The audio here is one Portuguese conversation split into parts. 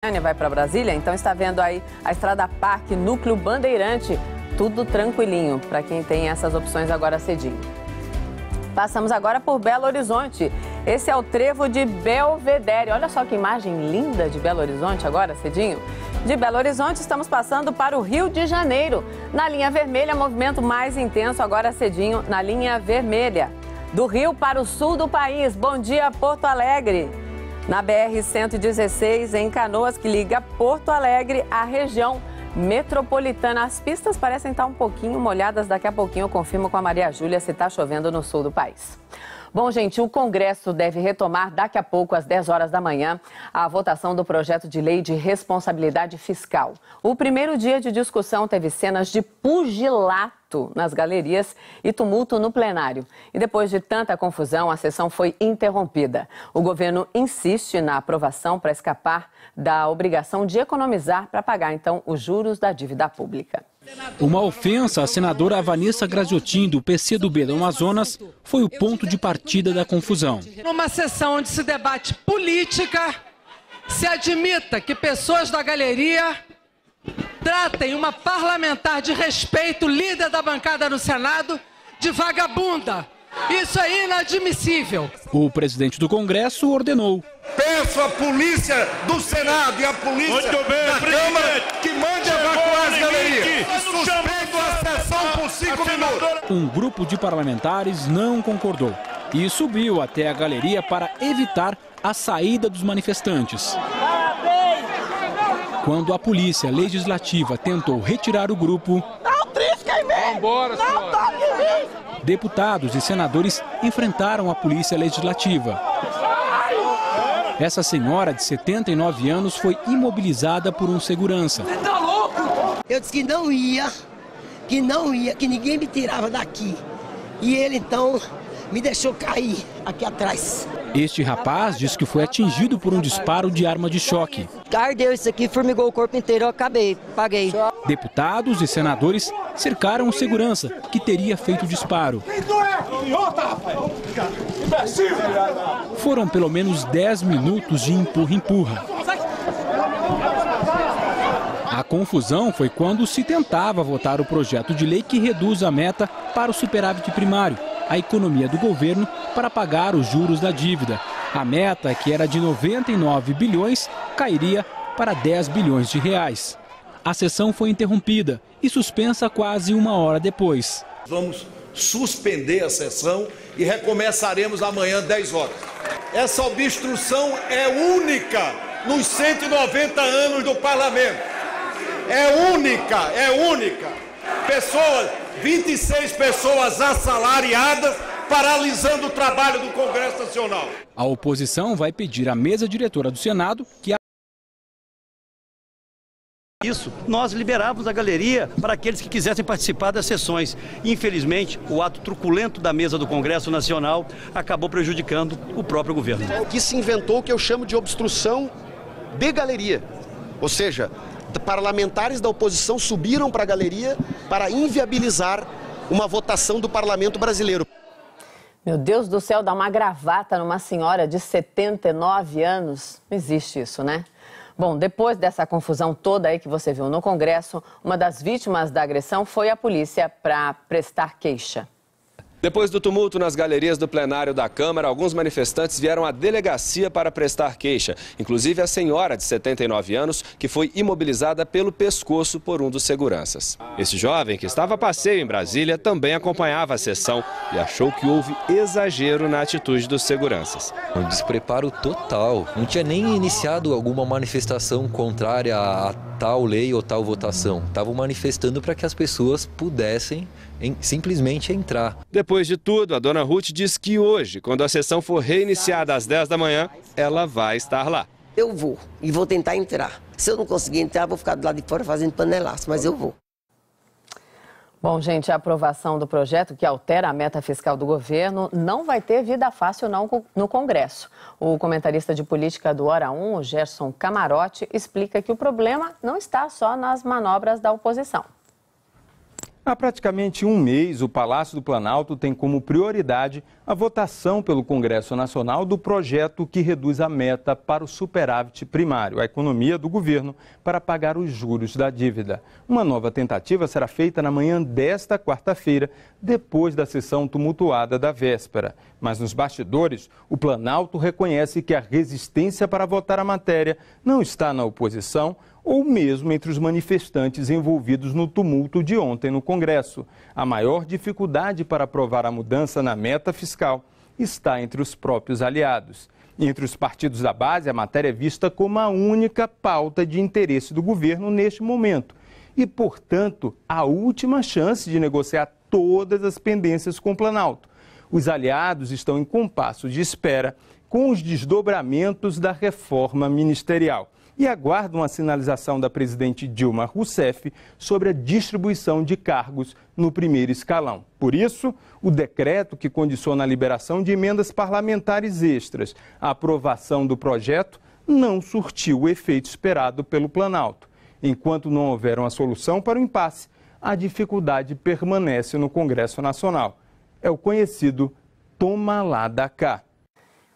Vai para Brasília, então está vendo aí a Estrada Parque, Núcleo Bandeirante, tudo tranquilinho para quem tem essas opções agora cedinho. Passamos agora por Belo Horizonte. Esse é o trevo de Belvedere. Olha só que imagem linda de Belo Horizonte agora cedinho. De Belo Horizonte estamos passando para o Rio de Janeiro. Na linha vermelha, movimento mais intenso agora cedinho na linha vermelha. Do Rio para o sul do país. Bom dia, Porto Alegre. Na BR-116, em Canoas, que liga Porto Alegre à região metropolitana. As pistas parecem estar um pouquinho molhadas. Daqui a pouquinho eu confirmo com a Maria Júlia se está chovendo no sul do país. Bom, gente, o Congresso deve retomar daqui a pouco, às 10 horas da manhã, a votação do projeto de lei de responsabilidade fiscal. O primeiro dia de discussão teve cenas de pugilato nas galerias e tumulto no plenário. E depois de tanta confusão, a sessão foi interrompida. O governo insiste na aprovação para escapar da obrigação de economizar para pagar, então, os juros da dívida pública. Uma ofensa à senadora Vanessa Graziotin, do PCdoB do Amazonas, foi o ponto de partida da confusão. Numa sessão onde se debate política, se admita que pessoas da galeria tratem uma parlamentar de respeito, líder da bancada no Senado, de vagabunda. Isso é inadmissível. O presidente do Congresso ordenou. Peço à polícia do Senado e à polícia da Câmara que mande evacuar as galerias. Suspendo a sessão por 5 minutos. Um grupo de parlamentares não concordou e subiu até a galeria para evitar a saída dos manifestantes. Quando a polícia legislativa tentou retirar o grupo, deputados e senadores enfrentaram a polícia legislativa. Essa senhora de 79 anos foi imobilizada por um segurança. Você tá louco? Eu disse que não ia, que ninguém me tirava daqui. E ele então me deixou cair aqui atrás. Este rapaz diz que foi atingido por um disparo de arma de choque. Ardeu isso aqui, formigou o corpo inteiro, eu paguei. Deputados e senadores cercaram o segurança, que teria feito o disparo. Foram pelo menos 10 minutos de empurra-empurra. A confusão foi quando se tentava votar o projeto de lei que reduz a meta para o superávit primário, a economia do governo para pagar os juros da dívida. A meta, que era de 99 bilhões, cairia para 10 bilhões de reais. A sessão foi interrompida e suspensa quase uma hora depois. Vamos suspender a sessão e recomeçaremos amanhã, 10 horas. Essa obstrução é única nos 190 anos do parlamento. É única. Pessoas, 26 pessoas assalariadas, paralisando o trabalho do Congresso Nacional. A oposição vai pedir à mesa diretora do Senado que nós liberávamos a galeria para aqueles que quisessem participar das sessões. Infelizmente, o ato truculento da mesa do Congresso Nacional acabou prejudicando o próprio governo. O que se inventou, que eu chamo de obstrução de galeria. Ou seja, parlamentares da oposição subiram para a galeria para inviabilizar uma votação do parlamento brasileiro. Meu Deus do céu, dar uma gravata numa senhora de 79 anos. Não existe isso, né? Bom, depois dessa confusão toda aí que você viu no Congresso, uma das vítimas da agressão foi a polícia para prestar queixa. Depois do tumulto nas galerias do plenário da Câmara, alguns manifestantes vieram à delegacia para prestar queixa. Inclusive a senhora de 79 anos, que foi imobilizada pelo pescoço por um dos seguranças. Esse jovem, que estava a passeio em Brasília, também acompanhava a sessão e achou que houve exagero na atitude dos seguranças. Um despreparo total. Não tinha nem iniciado alguma manifestação contrária a tal lei ou tal votação. Estavam manifestando para que as pessoas pudessem simplesmente entrar. Depois de tudo, a dona Ruth diz que hoje, quando a sessão for reiniciada às 10 da manhã, ela vai estar lá. Eu vou e vou tentar entrar. Se eu não conseguir entrar, vou ficar do lado de fora fazendo panelaço, mas eu vou. Bom, gente, a aprovação do projeto que altera a meta fiscal do governo não vai ter vida fácil não no Congresso. O comentarista de política do Hora 1, o Gerson Camarote, explica que o problema não está só nas manobras da oposição. Há praticamente um mês, o Palácio do Planalto tem como prioridade a votação pelo Congresso Nacional do projeto que reduz a meta para o superávit primário, a economia do governo, para pagar os juros da dívida. Uma nova tentativa será feita na manhã desta quarta-feira, depois da sessão tumultuada da véspera. Mas nos bastidores, o Planalto reconhece que a resistência para votar a matéria não está na oposição, ou mesmo entre os manifestantes envolvidos no tumulto de ontem no Congresso. A maior dificuldade para aprovar a mudança na meta fiscal está entre os próprios aliados. Entre os partidos da base, a matéria é vista como a única pauta de interesse do governo neste momento e, portanto, a última chance de negociar todas as pendências com o Planalto. Os aliados estão em compasso de espera com os desdobramentos da reforma ministerial e aguardam a sinalização da presidente Dilma Rousseff sobre a distribuição de cargos no primeiro escalão. Por isso, o decreto que condiciona a liberação de emendas parlamentares extras à aprovação do projeto não surtiu o efeito esperado pelo Planalto. Enquanto não houver uma solução para o impasse, a dificuldade permanece no Congresso Nacional. É o conhecido toma lá da cá.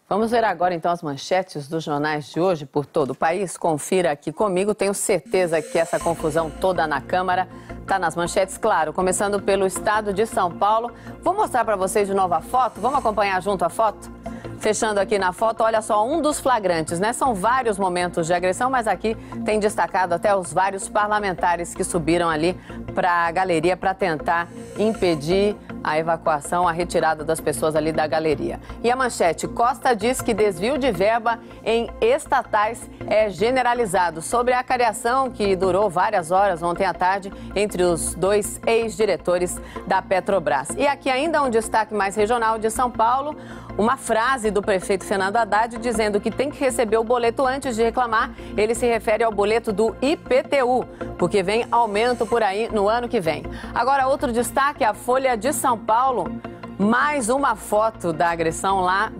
Vamos ver agora, então, as manchetes dos jornais de hoje por todo o país. Confira aqui comigo. Tenho certeza que essa confusão toda na Câmara está nas manchetes, claro. Começando pelo estado de São Paulo. Vou mostrar para vocês de novo a foto. Vamos acompanhar junto a foto? Fechando aqui na foto, olha só, um dos flagrantes, né? São vários momentos de agressão, mas aqui tem destacado até os vários parlamentares que subiram ali para a galeria para tentar impedir a evacuação, a retirada das pessoas ali da galeria. E a manchete, Costa diz que desvio de verba em estatais é generalizado. Sobre a cariação que durou várias horas ontem à tarde entre os dois ex-diretores da Petrobras. E aqui ainda um destaque mais regional de São Paulo, uma frase do prefeito Fernando Haddad dizendo que tem que receber o boleto antes de reclamar. Ele se refere ao boleto do IPTU, porque vem aumento por aí no ano que vem. Agora, outro destaque, a Folha de São Paulo, mais uma foto da agressão lá,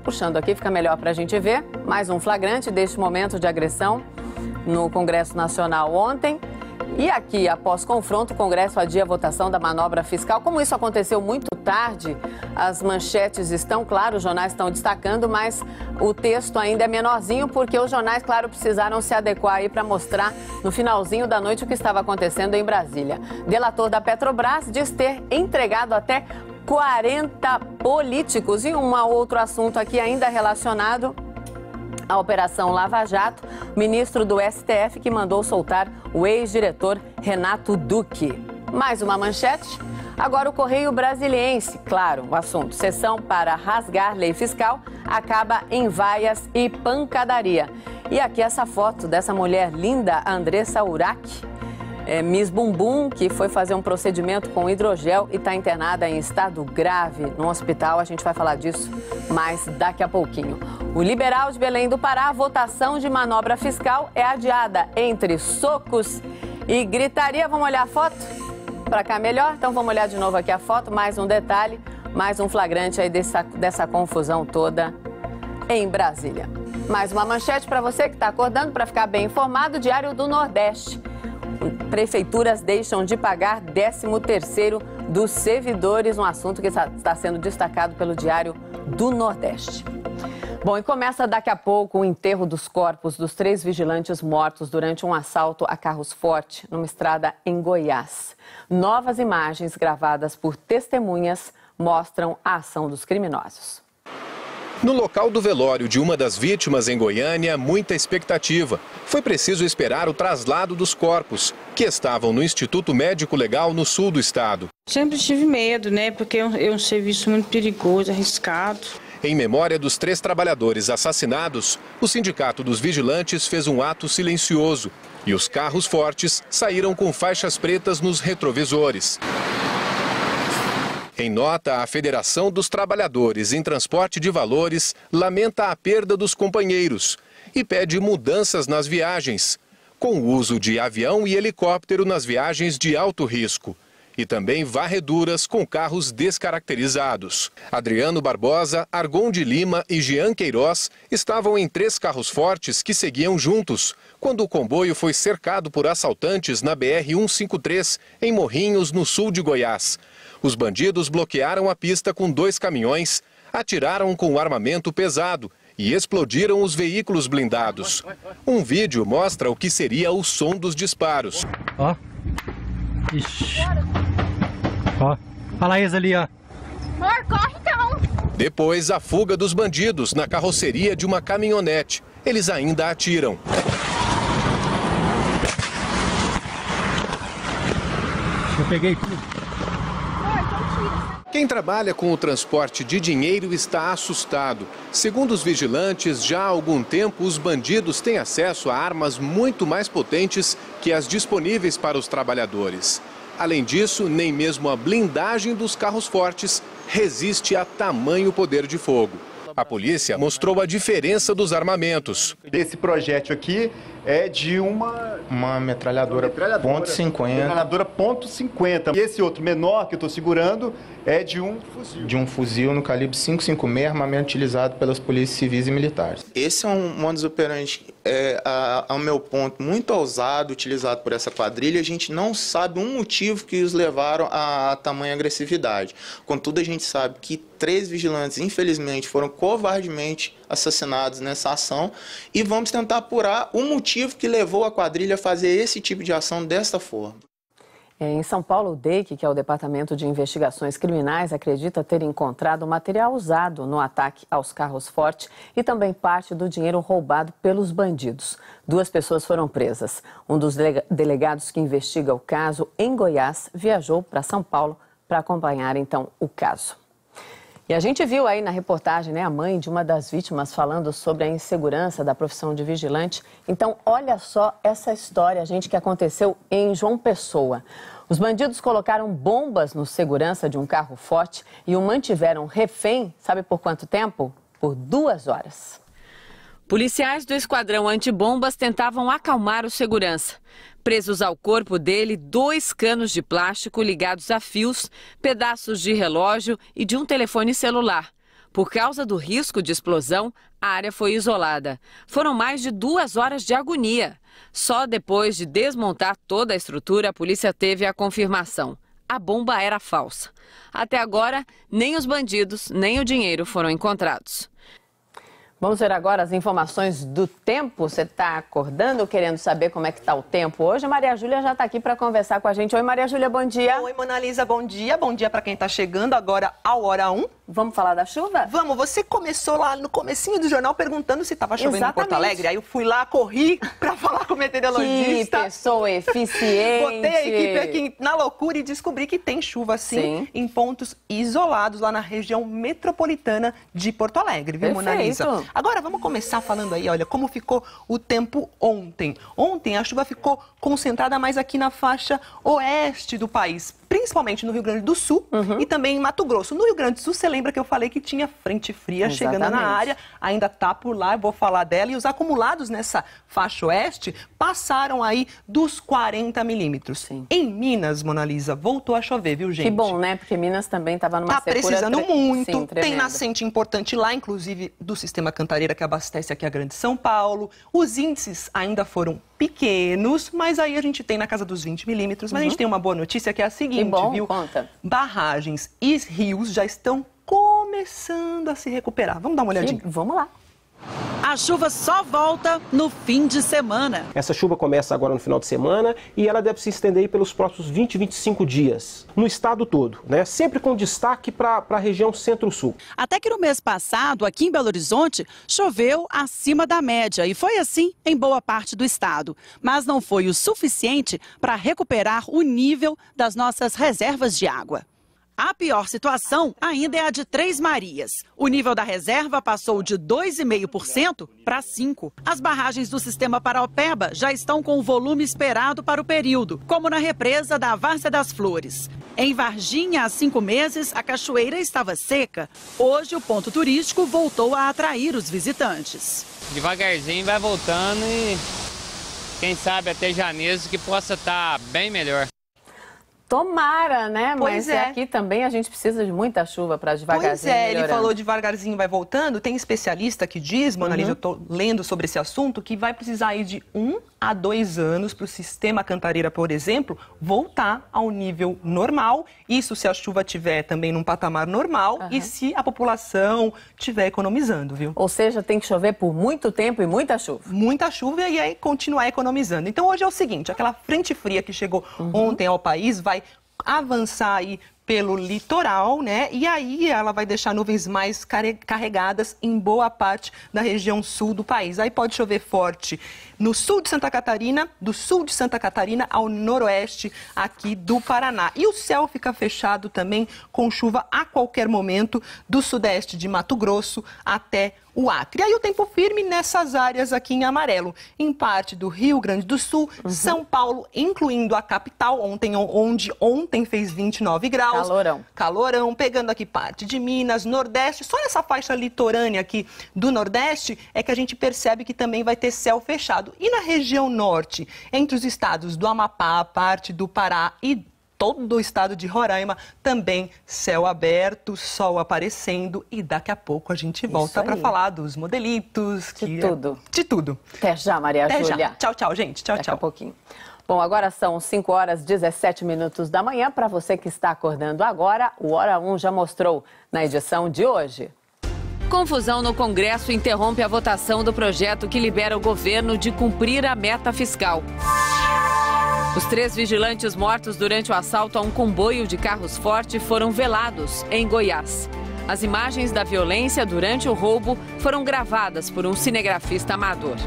puxando aqui, fica melhor para a gente ver, mais um flagrante deste momento de agressão no Congresso Nacional ontem. E aqui, após confronto, o Congresso adia a votação da manobra fiscal. Como isso aconteceu muito tarde, as manchetes estão, claro, os jornais estão destacando, mas o texto ainda é menorzinho, porque os jornais, claro, precisaram se adequar aí para mostrar no finalzinho da noite o que estava acontecendo em Brasília. Delator da Petrobras diz ter entregado até 40 políticos. E um outro assunto aqui ainda relacionado a Operação Lava Jato, ministro do STF que mandou soltar o ex-diretor Renato Duque. Mais uma manchete. Agora o Correio Brasiliense, claro, o assunto. Sessão para rasgar lei fiscal acaba em vaias e pancadaria. E aqui essa foto dessa mulher linda, Andressa Urach, Miss Bumbum, que foi fazer um procedimento com hidrogel e está internada em estado grave no hospital. A gente vai falar disso mais daqui a pouquinho. O Liberal de Belém do Pará, a votação de manobra fiscal é adiada entre socos e gritaria. Vamos olhar a foto? Para cá melhor? Então vamos olhar de novo aqui a foto. Mais um detalhe, mais um flagrante aí dessa confusão toda em Brasília. Mais uma manchete para você que está acordando para ficar bem informado. Diário do Nordeste. Prefeituras deixam de pagar 13º dos servidores, um assunto que está sendo destacado pelo Diário do Nordeste. Bom, e começa daqui a pouco o enterro dos corpos dos 3 vigilantes mortos durante um assalto a carros forte numa estrada em Goiás. Novas imagens gravadas por testemunhas mostram a ação dos criminosos. No local do velório de uma das vítimas em Goiânia, muita expectativa. Foi preciso esperar o traslado dos corpos, que estavam no Instituto Médico Legal no sul do estado. Sempre tive medo, né? Porque é um serviço muito perigoso, arriscado. Em memória dos 3 trabalhadores assassinados, o Sindicato dos Vigilantes fez um ato silencioso e os carros fortes saíram com faixas pretas nos retrovisores. Em nota, a Federação dos Trabalhadores em Transporte de Valores lamenta a perda dos companheiros e pede mudanças nas viagens, com o uso de avião e helicóptero nas viagens de alto risco. e também varreduras com carros descaracterizados. Adriano Barbosa, Argon de Lima e Jean Queiroz estavam em 3 carros fortes que seguiam juntos, quando o comboio foi cercado por assaltantes na BR-153, em Morrinhos, no sul de Goiás. Os bandidos bloquearam a pista com 2 caminhões, atiraram com armamento pesado e explodiram os veículos blindados. Um vídeo mostra o que seria o som dos disparos. Ó. Ixi. Ó. Olha lá eles ali, ó. Amor, corre então. Depois, a fuga dos bandidos na carroceria de uma caminhonete. Eles ainda atiram. Eu peguei tudo. Quem trabalha com o transporte de dinheiro está assustado. Segundo os vigilantes, já há algum tempo os bandidos têm acesso a armas muito mais potentes que as disponíveis para os trabalhadores. Além disso, nem mesmo a blindagem dos carros fortes resiste a tamanho poder de fogo. A polícia mostrou a diferença dos armamentos. Esse projétil aqui é de uma metralhadora .50. Metralhadora .50. E esse outro menor que eu estou segurando é de um fuzil no calibre 5.56, armamento utilizado pelas polícias civis e militares. Esse é um modus operandi, ao meu ponto, muito ousado, utilizado por essa quadrilha. A gente não sabe um motivo que os levaram a tamanha agressividade. Contudo, a gente sabe que 3 vigilantes, infelizmente, foram covardemente assassinados nessa ação e vamos tentar apurar o motivo que levou a quadrilha a fazer esse tipo de ação desta forma. Em São Paulo, o DEIC, que é o Departamento de Investigações Criminais, acredita ter encontrado material usado no ataque aos carros forte e também parte do dinheiro roubado pelos bandidos. 2 pessoas foram presas. Um dos delegados que investiga o caso em Goiás viajou para São Paulo para acompanhar, então, o caso. E a gente viu aí na reportagem, né, a mãe de uma das vítimas falando sobre a insegurança da profissão de vigilante. Então, olha só essa história, gente, que aconteceu em João Pessoa. Os bandidos colocaram bombas no segurança de um carro forte e o mantiveram refém, sabe por quanto tempo? Por 2 horas. Policiais do esquadrão antibombas tentavam acalmar o segurança. Presos ao corpo dele, 2 canos de plástico ligados a fios, pedaços de relógio e de um telefone celular. Por causa do risco de explosão, a área foi isolada. Foram mais de 2 horas de agonia. Só depois de desmontar toda a estrutura, a polícia teve a confirmação. A bomba era falsa. Até agora, nem os bandidos, nem o dinheiro foram encontrados. Vamos ver agora as informações do tempo. Você está acordando, querendo saber como é que está o tempo hoje? A Maria Júlia já está aqui para conversar com a gente. Oi, Maria Júlia, bom dia. Oi, Mona Lisa, bom dia. Bom dia para quem está chegando agora ao Hora 1. Vamos falar da chuva? Vamos, você começou lá no comecinho do jornal perguntando se estava chovendo em Porto Alegre. Aí eu fui lá, corri para falar com o meteorologista. Que pessoa eficiente. Botei a equipe aqui na loucura e descobri que tem chuva sim, em pontos isolados lá na região metropolitana de Porto Alegre, viu, Mona Lisa? Agora vamos começar falando aí, olha, como ficou o tempo ontem. Ontem a chuva ficou concentrada mais aqui na faixa oeste do país, principalmente no Rio Grande do Sul e também em Mato Grosso. No Rio Grande do Sul, você lembra que eu falei que tinha frente fria chegando na área, ainda está por lá, eu vou falar dela. E os acumulados nessa faixa oeste passaram aí dos 40 milímetros. Em Minas, Mona Lisa, voltou a chover, viu, gente? Que bom, né? Porque Minas também estava numa secura. Tá precisando muito. Tem nascente importante lá, inclusive do sistema Cantareira, que abastece aqui a Grande São Paulo. Os índices ainda foram pequenos, mas aí a gente tem na casa dos 20 milímetros. Mas a gente tem uma boa notícia que é a seguinte, viu? Conta. Barragens e rios já estão começando a se recuperar. Vamos dar uma olhadinha? Vamos lá. A chuva só volta no fim de semana. Essa chuva começa agora no final de semana e ela deve se estender aí pelos próximos 20, 25 dias, no estado todo, né? Sempre com destaque para a região centro-sul. Até que no mês passado, aqui em Belo Horizonte, choveu acima da média e foi assim em boa parte do estado. Mas não foi o suficiente para recuperar o nível das nossas reservas de água. A pior situação ainda é a de Três Marias. O nível da reserva passou de 2,5% para 5%. As barragens do sistema Paraopeba já estão com o volume esperado para o período, como na represa da Várzea das Flores. Em Varginha, há 5 meses, a cachoeira estava seca. Hoje, o ponto turístico voltou a atrair os visitantes. Devagarzinho vai voltando e quem sabe até janeiro que possa estar bem melhor. Tomara, né? Pois Mas aqui também a gente precisa de muita chuva para devagarzinho melhorando. Ele falou devagarzinho vai voltando. Tem especialista que diz, Mona Lisa, eu estou lendo sobre esse assunto, que vai precisar ir de 1 a 2 anos para o sistema Cantareira, por exemplo, voltar ao nível normal. Isso se a chuva estiver também num patamar normal e se a população estiver economizando, viu? Ou seja, tem que chover por muito tempo e muita chuva. Muita chuva e aí continuar economizando. Então hoje é o seguinte, aquela frente fria que chegou ontem ao país vai avançar aí pelo litoral, né? E aí ela vai deixar nuvens mais carregadas em boa parte da região sul do país. Aí pode chover forte no sul de Santa Catarina, do sul de Santa Catarina ao noroeste aqui do Paraná. E o céu fica fechado também com chuva a qualquer momento do sudeste de Mato Grosso até o Acre. E aí o tempo firme nessas áreas aqui em amarelo, em parte do Rio Grande do Sul, São Paulo, incluindo a capital, onde ontem fez 29 graus. Calorão. Calorão, pegando aqui parte de Minas, Nordeste. Só nessa faixa litorânea aqui do Nordeste é que a gente percebe que também vai ter céu fechado. E na região norte, entre os estados do Amapá, parte do Pará e todo o estado de Roraima, também céu aberto, sol aparecendo e daqui a pouco a gente volta para falar dos modelitos. De tudo. Até já, Maria Júlia. Tchau, tchau, gente. Tchau, Daqui a pouquinho. Bom, agora são 5 horas e 17 minutos da manhã. Para você que está acordando agora, o Hora 1 já mostrou na edição de hoje. Confusão no Congresso interrompe a votação do projeto que libera o governo de cumprir a meta fiscal. Os 3 vigilantes mortos durante o assalto a um comboio de carros forte foram velados em Goiás. As imagens da violência durante o roubo foram gravadas por um cinegrafista amador.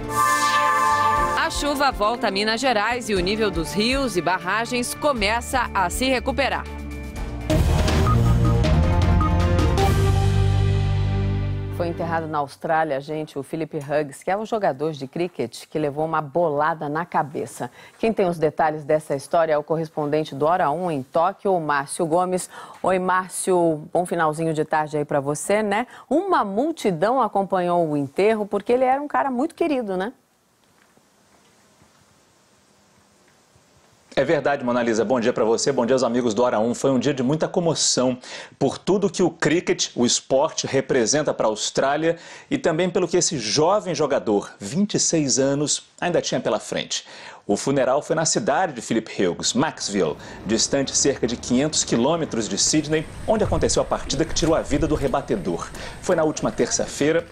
A chuva volta a Minas Gerais e o nível dos rios e barragens começa a se recuperar. Foi enterrado na Austrália, gente, o Philip Hughes, que é um jogador de cricket que levou uma bolada na cabeça. Quem tem os detalhes dessa história é o correspondente do Hora 1 em Tóquio, o Márcio Gomes. Oi, Márcio, bom finalzinho de tarde aí para você, né? Uma multidão acompanhou o enterro porque ele era um cara muito querido, né? É verdade, Mona Lisa. Bom dia para você, bom dia aos amigos do Hora 1. Foi um dia de muita comoção por tudo que o cricket, o esporte, representa para a Austrália e também pelo que esse jovem jogador, 26 anos, ainda tinha pela frente. O funeral foi na cidade de Philip Hughes, Maxville, distante cerca de 500 quilômetros de Sydney, onde aconteceu a partida que tirou a vida do rebatedor. Foi na última terça-feira.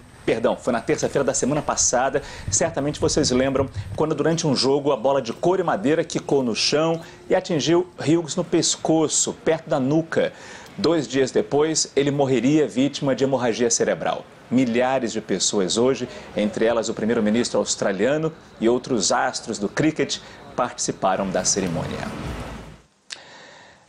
Foi na terça-feira da semana passada. Certamente vocês lembram quando durante um jogo a bola de couro e madeira quicou no chão e atingiu Hughes no pescoço, perto da nuca. 2 dias depois, ele morreria vítima de hemorragia cerebral. Milhares de pessoas hoje, entre elas o primeiro-ministro australiano e outros astros do cricket, participaram da cerimônia.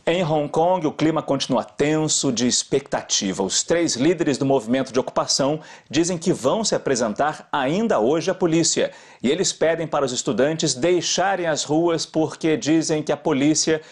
Em Hong Kong, o clima continua tenso de expectativa. Os 3 líderes do movimento de ocupação dizem que vão se apresentar ainda hoje à polícia. E eles pedem para os estudantes deixarem as ruas porque dizem que a polícia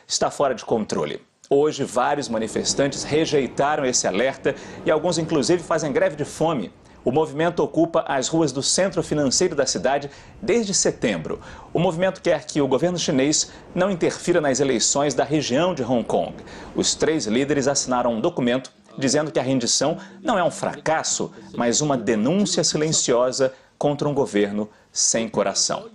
está fora de controle. Hoje, vários manifestantes rejeitaram esse alerta e alguns, inclusive, fazem greve de fome. O movimento ocupa as ruas do centro financeiro da cidade desde setembro. O movimento quer que o governo chinês não interfira nas eleições da região de Hong Kong. Os 3 líderes assinaram um documento dizendo que a rendição não é um fracasso, mas uma denúncia silenciosa contra um governo sem coração.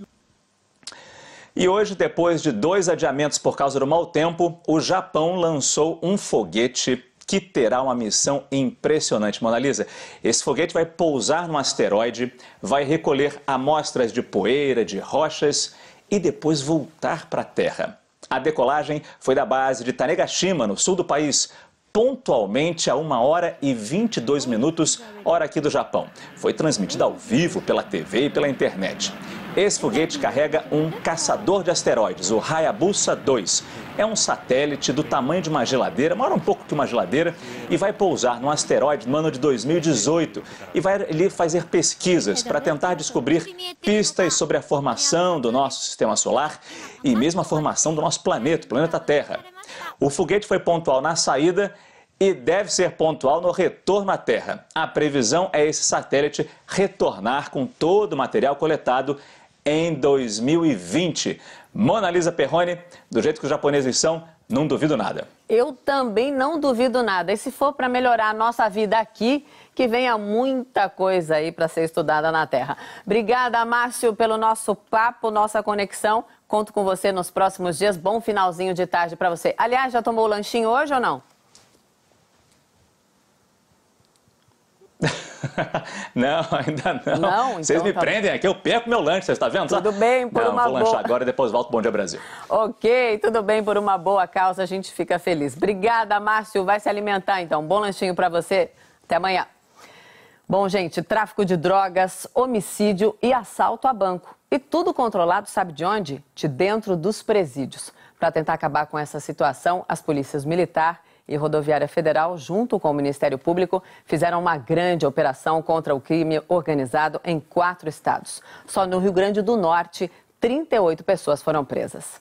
E hoje, depois de 2 adiamentos por causa do mau tempo, o Japão lançou um foguete que terá uma missão impressionante, Mona Lisa. Esse foguete vai pousar num asteroide, vai recolher amostras de poeira, de rochas e depois voltar para a Terra. A decolagem foi da base de Tanegashima, no sul do país, pontualmente a 1 hora e 22 minutos, hora aqui do Japão. Foi transmitida ao vivo pela TV e pela internet. Esse foguete carrega um caçador de asteroides, o Hayabusa 2. É um satélite do tamanho de uma geladeira, maior um pouco que uma geladeira, e vai pousar num asteroide no ano de 2018. E vai ali fazer pesquisas para tentar descobrir pistas sobre a formação do nosso sistema solar e mesmo a formação do nosso planeta, o planeta Terra. O foguete foi pontual na saída e deve ser pontual no retorno à Terra. A previsão é esse satélite retornar com todo o material coletado em 2020. Mona Lisa Perrone, do jeito que os japoneses são, não duvido nada. Eu também não duvido nada. E se for para melhorar a nossa vida aqui, que venha muita coisa aí para ser estudada na Terra. Obrigada, Márcio, pelo nosso papo, nossa conexão. Conto com você nos próximos dias. Bom finalzinho de tarde para você. Aliás, já tomou o lanchinho hoje ou não? Não, ainda não. Não? Então, vocês me prendem aqui, eu perco meu lanche, vocês estão vendo? Tudo bem, por uma boa... Vou lanchar agora e depois volto. Bom Dia Brasil. Ok, tudo bem, por uma boa causa, a gente fica feliz. Obrigada, Márcio. Vai se alimentar, então. Bom lanchinho para você. Até amanhã. Bom, gente, tráfico de drogas, homicídio e assalto a banco. E tudo controlado, sabe de onde? De dentro dos presídios. Para tentar acabar com essa situação, as polícias militar e Rodoviária Federal, junto com o Ministério Público, fizeram uma grande operação contra o crime organizado em 4 estados. Só no Rio Grande do Norte, 38 pessoas foram presas.